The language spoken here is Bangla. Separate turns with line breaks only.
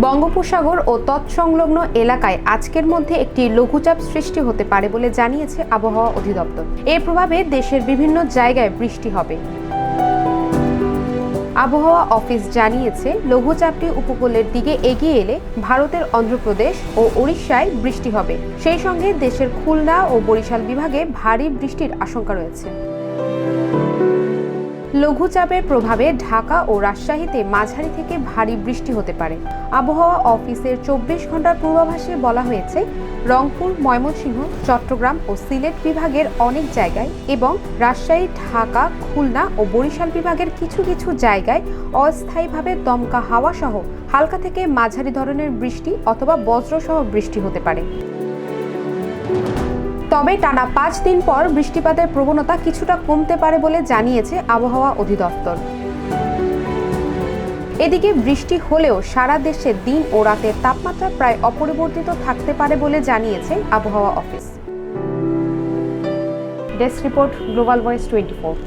বঙ্গোপসাগর ও তৎসংলগ্ন এলাকায় আজকের মধ্যে একটি লঘুচাপ সৃষ্টি হতে পারে বলে জানিয়েছে আবহাওয়া অধিদপ্তর। এর প্রভাবে দেশের বিভিন্ন জায়গায় বৃষ্টি হবে। আবহাওয়া অফিস জানিয়েছে, লঘুচাপটি উপকূলের দিকে এগিয়ে এলে ভারতের অন্ধ্রপ্রদেশ ও ওড়িশায় বৃষ্টি হবে। সেই সঙ্গে দেশের খুলনা ও বরিশাল বিভাগে ভারী বৃষ্টির আশঙ্কা রয়েছে। লঘুচাপের প্রভাবে ঢাকা ও রাজশাহীতে মাঝারি থেকে ভারী বৃষ্টি হতে পারে। আবহাওয়া অফিসের 24 ঘন্টার পূর্বাভাসে বলা হয়েছে, রংপুর, ময়মনসিংহ, চট্টগ্রাম ও সিলেট বিভাগের অনেক জায়গায় এবং রাজশাহী, ঢাকা, খুলনা ও বরিশাল বিভাগের কিছু কিছু জায়গায় অস্থায়ীভাবে দমকা হাওয়া সহ হালকা থেকে মাঝারি ধরনের বৃষ্টি অথবা বজ্রসহ বৃষ্টি হতে পারে। তবে টানা 5 দিন পর বৃষ্টিপাতের প্রবণতা কিছুটা কমতে পারে বলে জানিয়েছে আবহাওয়া অধিদপ্তর। এদিকে বৃষ্টি হলেও সারা দেশে দিন ও রাতের তাপমাত্রা প্রায় অপরিবর্তিত থাকতে পারে বলে জানিয়েছে আবহাওয়া office. Desk report, global voice 24।